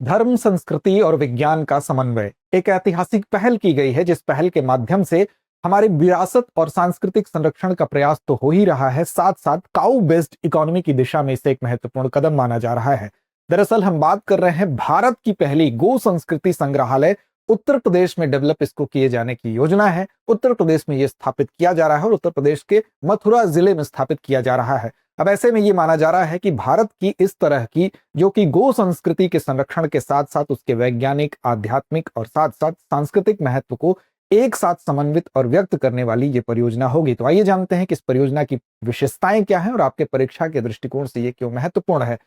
धर्म, संस्कृति और विज्ञान का समन्वय एक ऐतिहासिक पहल की गई है, जिस पहल के माध्यम से हमारी विरासत और सांस्कृतिक संरक्षण का प्रयास तो हो ही रहा है, साथ साथ काउ बेस्ड इकोनॉमी की दिशा में इसे एक महत्वपूर्ण कदम माना जा रहा है। दरअसल हम बात कर रहे हैं भारत की पहली गो संस्कृति संग्रहालय उत्तर प्रदेश में डेवलप इसको किए जाने की योजना है। उत्तर प्रदेश में ये स्थापित किया जा रहा है और उत्तर प्रदेश के मथुरा जिले में स्थापित किया जा रहा है। अब ऐसे में ये माना जा रहा है कि भारत की इस तरह की जो कि गो संस्कृति के संरक्षण के साथ साथ उसके वैज्ञानिक, आध्यात्मिक और साथ साथ सांस्कृतिक महत्व को एक साथ समन्वित और व्यक्त करने वाली ये परियोजना होगी। तो आइए जानते हैं कि इस परियोजना की विशेषताएं क्या हैं और आपके परीक्षा के दृष्टिकोण से ये क्यों महत्वपूर्ण है।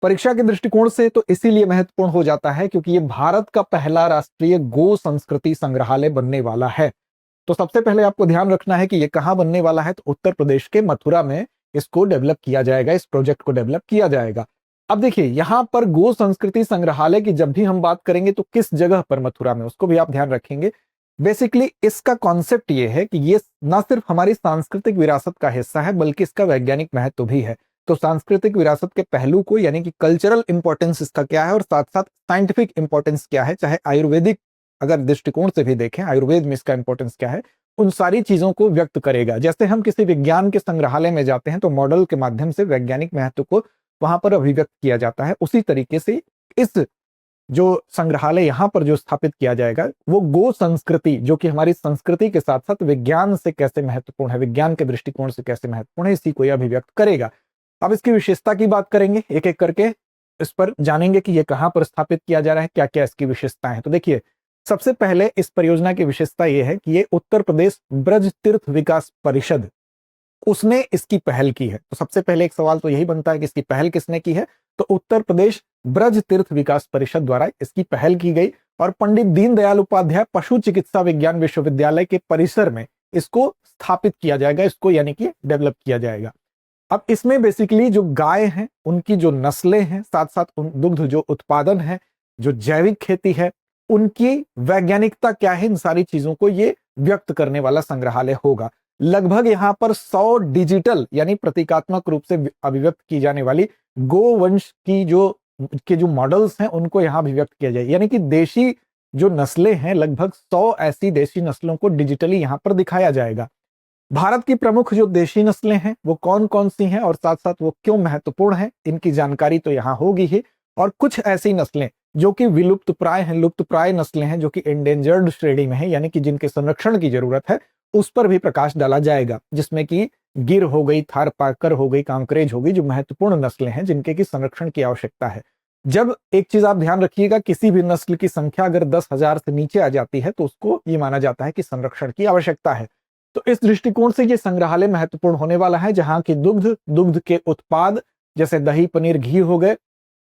परीक्षा के दृष्टिकोण से तो इसीलिए महत्वपूर्ण हो जाता है क्योंकि ये भारत का पहला राष्ट्रीय गो संस्कृति संग्रहालय बनने वाला है। तो सबसे पहले आपको ध्यान रखना है कि ये कहाँ बनने वाला है, तो उत्तर प्रदेश के मथुरा में इसको डेवलप किया जाएगा, इस प्रोजेक्ट को डेवलप किया जाएगा। अब देखिए, यहां पर गो संस्कृति संग्रहालय की जब भी हम बात करेंगे तो किस जगह पर मथुरा में, उसको भी आप ध्यान रखेंगे। बेसिकली इसका कॉन्सेप्ट ये है कि ये न सिर्फ हमारी सांस्कृतिक विरासत का हिस्सा है बल्कि इसका वैज्ञानिक महत्व भी है। तो सांस्कृतिक विरासत के पहलू को यानी कि कल्चरल इंपॉर्टेंस इसका क्या है और साथ साथ साइंटिफिक इंपॉर्टेंस क्या है, चाहे आयुर्वेदिक अगर दृष्टिकोण से भी देखें, आयुर्वेद में इसका इंपॉर्टेंस क्या है, उन सारी चीजों को व्यक्त करेगा। जैसे हम किसी विज्ञान के संग्रहालय में जाते हैं तो मॉडल के माध्यम से वैज्ञानिक महत्व को वहां पर अभिव्यक्त किया जाता है, उसी तरीके से इस जो संग्रहालय यहाँ पर जो स्थापित किया जाएगा वो गो संस्कृति, जो कि हमारी संस्कृति के साथ साथ विज्ञान से कैसे महत्वपूर्ण है, विज्ञान के दृष्टिकोण से कैसे महत्वपूर्ण है, इसी को यह अभिव्यक्त करेगा। अब इसकी विशेषता की बात करेंगे, एक एक करके इस पर जानेंगे कि ये कहाँ पर स्थापित किया जा रहा है, क्या क्या इसकी विशेषताएं हैं। तो देखिए, सबसे पहले इस परियोजना की विशेषता यह है कि ये उत्तर प्रदेश ब्रज तीर्थ विकास परिषद, उसने इसकी पहल की है। तो सबसे पहले एक सवाल तो यही बनता है कि इसकी पहल किसने की है, तो उत्तर प्रदेश ब्रज तीर्थ विकास परिषद द्वारा इसकी पहल की गई और पंडित दीनदयाल उपाध्याय पशु चिकित्सा विज्ञान विश्वविद्यालय के परिसर में इसको स्थापित किया जाएगा, इसको यानी कि डेवलप किया जाएगा। अब इसमें बेसिकली जो गाय हैं उनकी जो नस्लें हैं, साथ साथ उन दुग्ध जो उत्पादन है, जो जैविक खेती है, उनकी वैज्ञानिकता क्या है, इन सारी चीजों को ये व्यक्त करने वाला संग्रहालय होगा। लगभग यहाँ पर 100 डिजिटल यानी प्रतीकात्मक रूप से अभिव्यक्त की जाने वाली गोवंश की जो मॉडल्स हैं उनको यहाँ अभिव्यक्त किया जाए, यानी कि देशी जो नस्लें हैं लगभग 100 ऐसी देशी नस्लों को डिजिटली यहाँ पर दिखाया जाएगा। भारत की प्रमुख जो देशी नस्लें हैं वो कौन कौन सी हैं और साथ साथ वो क्यों महत्वपूर्ण है, इनकी जानकारी तो यहाँ होगी ही। और कुछ ऐसी नस्लें जो कि विलुप्त प्राय हैं, लुप्त प्राय नस्लें हैं, जो कि एंडेंजर्ड श्रेणी में है, यानी कि जिनके संरक्षण की जरूरत है, उस पर भी प्रकाश डाला जाएगा, जिसमें कि गिर हो गई, थारपारकर हो गई, कांकरेज हो गई, जो महत्वपूर्ण नस्लें हैं जिनके की संरक्षण की आवश्यकता है। जब एक चीज आप ध्यान रखिएगा, किसी भी नस्ल की संख्या अगर 10,000 से नीचे आ जाती है तो उसको ये माना जाता है कि संरक्षण की आवश्यकता है। तो इस दृष्टिकोण से ये संग्रहालय महत्वपूर्ण होने वाला है, जहां की दुग्ध के उत्पाद जैसे दही, पनीर, घी हो गए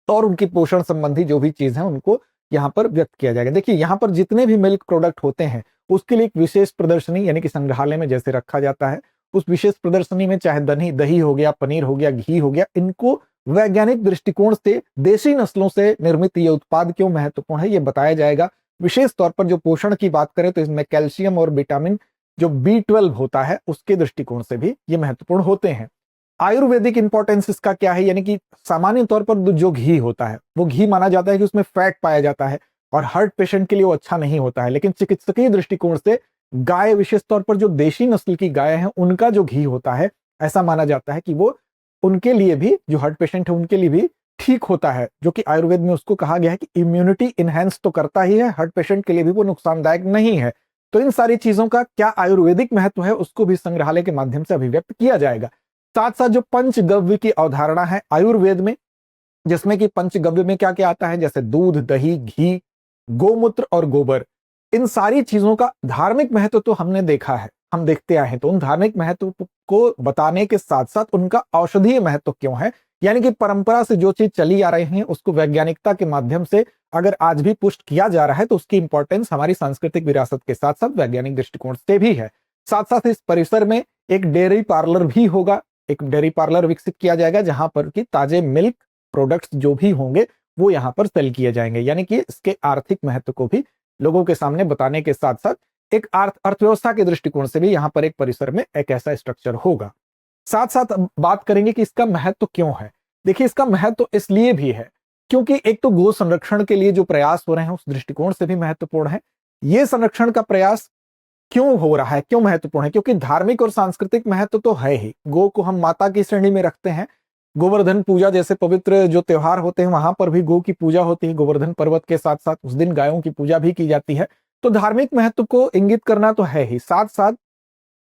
और उनकी पोषण संबंधी जो भी चीज है उनको यहाँ पर व्यक्त किया जाएगा। देखिए, यहाँ पर जितने भी मिल्क प्रोडक्ट होते हैं उसके लिए एक विशेष प्रदर्शनी यानी कि संग्रहालय में जैसे रखा जाता है, उस विशेष प्रदर्शनी में चाहे दही हो गया, पनीर हो गया, घी हो गया, इनको वैज्ञानिक दृष्टिकोण से देशी नस्लों से निर्मित ये उत्पाद क्यों महत्वपूर्ण है ये बताया जाएगा। विशेष तौर पर जो पोषण की बात करें तो इसमें कैल्शियम और विटामिन जो B12 होता है उसके दृष्टिकोण से भी ये महत्वपूर्ण होते हैं। आयुर्वेदिक इंपॉर्टेंस इसका क्या है, यानी कि सामान्य तौर पर जो घी होता है वो घी माना जाता है कि उसमें फैट पाया जाता है और हार्ट पेशेंट के लिए वो अच्छा नहीं होता है, लेकिन चिकित्सकीय दृष्टिकोण से गाय, विशेष तौर पर जो देशी नस्ल की गाय है उनका जो घी होता है, ऐसा माना जाता है कि वो उनके लिए भी, जो हार्ट पेशेंट है उनके लिए भी ठीक होता है, जो कि आयुर्वेद में उसको कहा गया है कि इम्यूनिटी इनहेंस तो करता ही है, हार्ट पेशेंट के लिए भी वो नुकसानदायक नहीं है। तो इन सारी चीजों का क्या आयुर्वेदिक महत्व है उसको भी संग्रहालय के माध्यम से अभिव्यक्त किया जाएगा। साथ साथ जो पंचगव्य की अवधारणा है आयुर्वेद में, जिसमें कि पंचगव्य में क्या क्या आता है, जैसे दूध, दही, घी, गोमूत्र और गोबर, इन सारी चीजों का धार्मिक महत्व तो हमने देखा है, हम देखते आए हैं। तो उन धार्मिक महत्व को बताने के साथ साथ उनका औषधीय महत्व क्यों है, यानी कि परंपरा से जो चीज चली आ रही है उसको वैज्ञानिकता के माध्यम से अगर आज भी पुष्ट किया जा रहा है तो उसकी इंपॉर्टेंस हमारी सांस्कृतिक विरासत के साथ साथ वैज्ञानिक दृष्टिकोण से भी है। साथ साथ इस परिसर में एक डेयरी पार्लर भी होगा, एक डेयरी पार्लर विकसित किया जाएगा जहां पर कि ताजे मिल्क प्रोडक्ट्स जो भी होंगे वो यहाँ पर सेल किए जाएंगे, यानी कि इसके आर्थिक महत्व को भी लोगों के सामने बताने के साथ साथ एक अर्थव्यवस्था के दृष्टिकोण से भी यहाँ पर एक परिसर में एक ऐसा स्ट्रक्चर होगा। साथ साथ बात करेंगे कि इसका महत्व क्यों है। देखिए, इसका महत्व इसलिए भी है क्योंकि एक तो गो संरक्षण के लिए जो प्रयास हो रहे हैं उस दृष्टिकोण से भी महत्वपूर्ण है। ये संरक्षण का प्रयास क्यों हो रहा है, क्यों महत्वपूर्ण है? क्योंकि धार्मिक और सांस्कृतिक महत्व तो है ही। गो को हम माता की श्रेणी में रखते हैं। गोवर्धन पूजा जैसे पवित्र जो त्योहार होते हैं वहां पर भी गो की पूजा होती है। गोवर्धन पर्वत के साथ साथ उस दिन गायों की पूजा भी की जाती है। तो धार्मिक महत्व को इंगित करना तो है ही, साथ साथ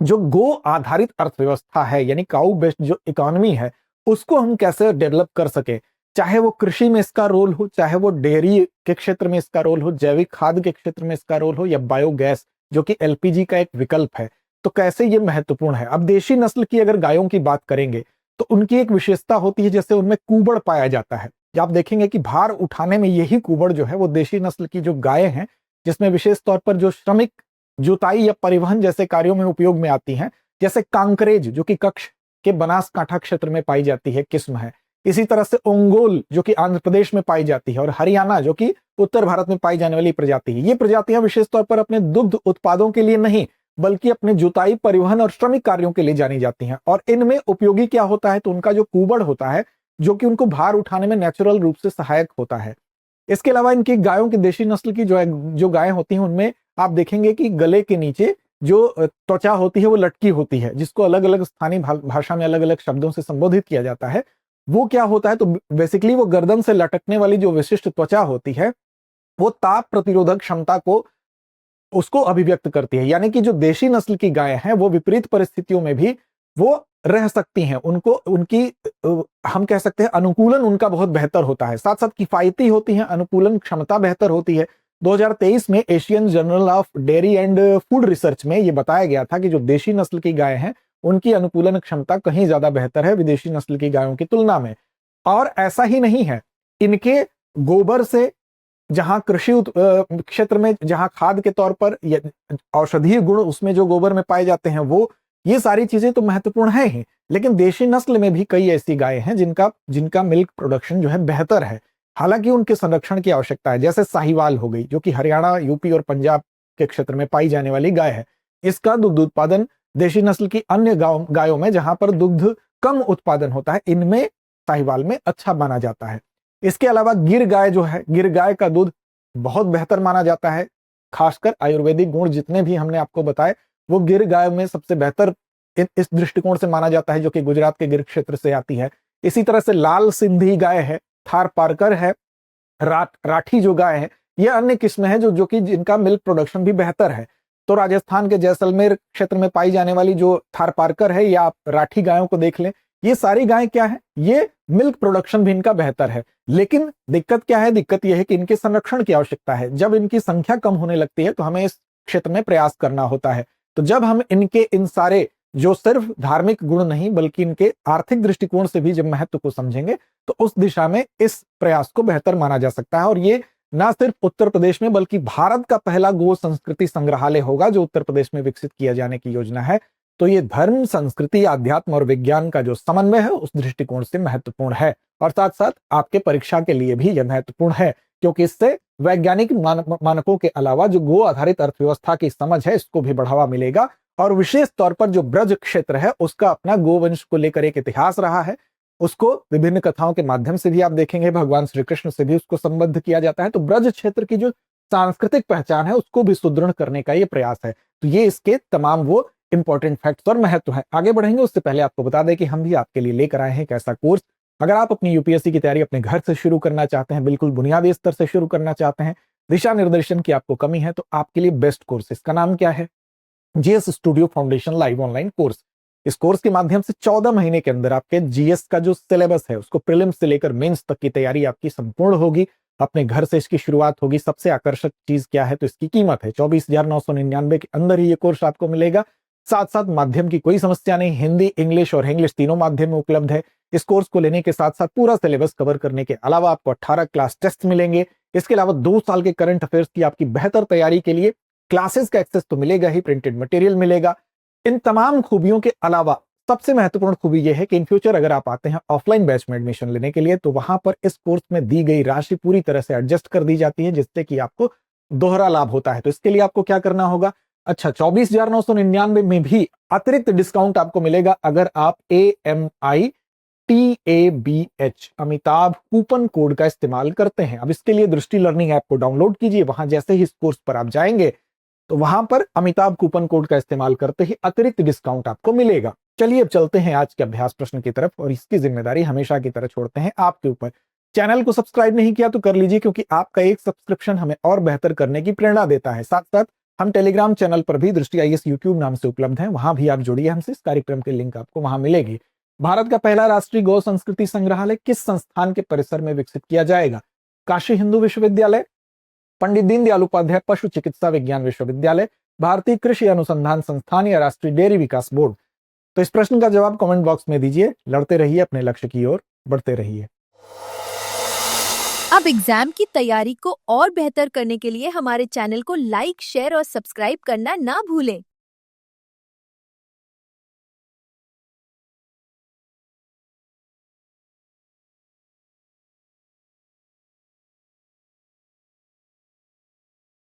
जो गो आधारित अर्थव्यवस्था है यानी काउ बेस्ड जो इकोनॉमी है उसको हम कैसे डेवलप कर सके, चाहे वो कृषि में इसका रोल हो, चाहे वो डेयरी के क्षेत्र में इसका रोल हो, जैविक खाद्य के क्षेत्र में इसका रोल हो, या बायोगैस जो कि एलपीजी का एक विकल्प है, तो कैसे ये महत्वपूर्ण है। अब देशी नस्ल की अगर गायों की बात करेंगे तो उनकी एक विशेषता होती है, जैसे उनमें कुबड़ पाया जाता है। आप देखेंगे कि भार उठाने में यही कुबड़ जो है वो देशी नस्ल की जो गायें हैं, जिसमें विशेष तौर पर जो श्रमिक जुताई या परिवहन जैसे कार्यों में उपयोग में आती हैं, जैसे कांकरेज जो कि कच्छ के बनासकांठा क्षेत्र में पाई जाती है किस्म है। इसी तरह से ओंगोल जो कि आंध्र प्रदेश में पाई जाती है, और हरियाणा जो कि उत्तर भारत में पाई जाने वाली प्रजाति है। ये प्रजातियां विशेष तौर पर अपने दुग्ध उत्पादों के लिए नहीं बल्कि अपने जुताई, परिवहन और श्रमिक कार्यों के लिए जानी जाती हैं। और इनमें उपयोगी क्या होता है, तो उनका जो कुबड़ होता है जो कि उनको भार उठाने में नेचुरल रूप से सहायक होता है। इसके अलावा इनकी गायों की देशी नस्ल की जो गायें होती हैं उनमें आप देखेंगे कि गले के नीचे जो त्वचा होती है वो लटकी होती है, जिसको अलग अलग स्थानीय भाषा में अलग अलग शब्दों से संबोधित किया जाता है। वो क्या होता है, तो बेसिकली वो गर्दन से लटकने वाली जो विशिष्ट त्वचा होती है वो ताप प्रतिरोधक क्षमता को उसको अभिव्यक्त करती है। यानी कि जो देशी नस्ल की गायें हैं वो विपरीत परिस्थितियों में भी वो रह सकती हैं। उनको उनकी हम कह सकते हैं अनुकूलन उनका बहुत बेहतर होता है, साथ साथ किफायती होती हैं, अनुकूलन क्षमता बेहतर होती है। 2023 में Asian journal of dairy and food research में ये बताया गया था कि जो देशी नस्ल की गायें हैं उनकी अनुकूलन क्षमता कहीं ज्यादा बेहतर है विदेशी नस्ल की गायों की तुलना में। और ऐसा ही नहीं है, इनके गोबर से जहां कृषि क्षेत्र में जहां खाद के तौर पर औषधीय गुण उसमें जो गोबर में पाए जाते हैं वो ये सारी चीजें तो महत्वपूर्ण है ही, लेकिन देशी नस्ल में भी कई ऐसी गायें हैं जिनका मिल्क प्रोडक्शन जो है बेहतर है। हालांकि उनके संरक्षण की आवश्यकता है, जैसे साहिवाल हो गई जो कि हरियाणा, यूपी और पंजाब के क्षेत्र में पाई जाने वाली गाय है। इसका दुग्ध उत्पादन देशी नस्ल की अन्य गायों में जहां पर दुग्ध कम उत्पादन होता है इनमें साहिवाल में अच्छा माना जाता है। इसके अलावा गिर गाय जो है, गिर गाय का दूध बहुत बेहतर माना जाता है। खासकर आयुर्वेदिक गुण जितने भी हमने आपको बताए वो गिर गाय में सबसे बेहतर इस दृष्टिकोण से माना जाता है, जो कि गुजरात के गिर क्षेत्र से आती है। इसी तरह से लाल सिंधी गाय है, थार पारकर है, राठी जो गाय है, ये अन्य किस्में हैं जो कि जिनका मिल्क प्रोडक्शन भी बेहतर है। तो राजस्थान के जैसलमेर क्षेत्र में पाई जाने वाली जो थार पारकर है या आप राठी गायों को देख लें, ये सारी गायें क्या है, ये मिल्क प्रोडक्शन भी इनका बेहतर है। लेकिन दिक्कत क्या है, दिक्कत यह है कि इनके संरक्षण की आवश्यकता है। जब इनकी संख्या कम होने लगती है तो हमें इस क्षेत्र में प्रयास करना होता है। तो जब हम इनके इन सारे जो सिर्फ धार्मिक गुण नहीं बल्कि इनके आर्थिक दृष्टिकोण से भी जब महत्व को समझेंगे तो उस दिशा में इस प्रयास को बेहतर माना जा सकता है। और ये ना सिर्फ उत्तर प्रदेश में बल्कि भारत का पहला गो संस्कृति संग्रहालय होगा जो उत्तर प्रदेश में विकसित किया जाने की योजना है। तो ये धर्म, संस्कृति, अध्यात्म और विज्ञान का जो समन्वय है उस दृष्टिकोण से महत्वपूर्ण है। और साथ साथ आपके परीक्षा के लिए भी यह महत्वपूर्ण है, क्योंकि इससे वैज्ञानिक मानकों के अलावा जो गो आधारित अर्थव्यवस्था की समझ है इसको भी बढ़ावा मिलेगा। और विशेष तौर पर जो ब्रज क्षेत्र है उसका अपना गोवंश को लेकर एक इतिहास रहा है, उसको विभिन्न कथाओं के माध्यम से भी आप देखेंगे, भगवान श्री कृष्ण से भी उसको संबद्ध किया जाता है। तो ब्रज क्षेत्र की जो सांस्कृतिक पहचान है उसको भी सुदृढ़ करने का ये प्रयास है। तो ये इसके तमाम वो इंपॉर्टेंट फैक्ट्स और महत्व है। आगे बढ़ेंगे उससे पहले आपको बता दें कि हम भी आपके लिए लेकर आए हैं एक ऐसा कोर्स, अगर आप अपनी यूपीएससी की तैयारी अपने घर से शुरू करना चाहते हैं, बिल्कुल बुनियादी स्तर से शुरू करना चाहते हैं, दिशा निर्देशन की आपको कमी है, तो आपके लिए बेस्ट कोर्स, इसका नाम क्या है, GS studio foundation live online course. इस कोर्स के माध्यम से 14 महीने के अंदर आपके जीएस का जो सिलेबस है उसको प्रीलिम्स से लेकर मेंस तक की तैयारी आपकी संपूर्ण होगी। अपने घर से इसकी शुरुआत होगी। सबसे आकर्षक चीज क्या है, तो इसकी कीमत है 24,999 के अंदर ही ये कोर्स आपको मिलेगा। साथ साथ माध्यम की कोई समस्या नहीं, हिंदी, इंग्लिश और इंग्लिश तीनों माध्यम में उपलब्ध है। इस कोर्स को लेने के साथ साथ पूरा सिलेबस कवर करने के अलावा आपको 18 क्लास टेस्ट मिलेंगे। इसके अलावा 2 साल के करंट अफेयर्स की आपकी बेहतर तैयारी के लिए क्लासेस का एक्सेस तो मिलेगा ही, प्रिंटेड मटेरियल मिलेगा। इन तमाम खूबियों के अलावा सबसे महत्वपूर्ण खूबी यह है कि इन फ्यूचर अगर आप आते हैं ऑफलाइन बैच में एडमिशन लेने के लिए, तो वहां पर इस कोर्स में दी गई राशि पूरी तरह से एडजस्ट कर दी जाती है, जिससे कि आपको दोहरा लाभ होता है। तो इसके लिए आपको क्या करना होगा, अच्छा 24,999 में भी अतिरिक्त डिस्काउंट आपको मिलेगा अगर आप AMI TABH Amitabh coupon code का इस्तेमाल करते हैं। अब इसके लिए दृष्टि लर्निंग ऐप को डाउनलोड कीजिए। वहां जैसे ही इस कोर्स पर आप जाएंगे तो वहां पर अमिताभ कूपन कोड का इस्तेमाल करते ही अतिरिक्त डिस्काउंट आपको मिलेगा। चलिए अब चलते हैं आज के अभ्यास प्रश्न की तरफ, और इसकी जिम्मेदारी हमेशा की तरह छोड़ते हैं आपके ऊपर। चैनल को सब्सक्राइब नहीं किया तो कर लीजिए, क्योंकि आपका एक सब्सक्रिप्शन हमें और बेहतर करने की प्रेरणा देता है। साथ साथ हम टेलीग्राम चैनल पर भी दृष्टि IAS यूट्यूब नाम से उपलब्ध है, वहां भी आप जुड़िए हमसे। इस कार्यक्रम के लिंक आपको वहां मिलेगी। भारत का पहला राष्ट्रीय गौ संस्कृति संग्रहालय किस संस्थान के परिसर में विकसित किया जाएगा? काशी हिंदू विश्वविद्यालय, पंडित दीनदयाल उपाध्याय पशु चिकित्सा विज्ञान विश्वविद्यालय, भारतीय कृषि अनुसंधान संस्थान या राष्ट्रीय डेयरी विकास बोर्ड? तो इस प्रश्न का जवाब कमेंट बॉक्स में दीजिए। लड़ते रहिए, अपने लक्ष्य की ओर बढ़ते रहिए। अब एग्जाम की तैयारी को और बेहतर करने के लिए हमारे चैनल को लाइक, शेयर और सब्सक्राइब करना ना भूलें।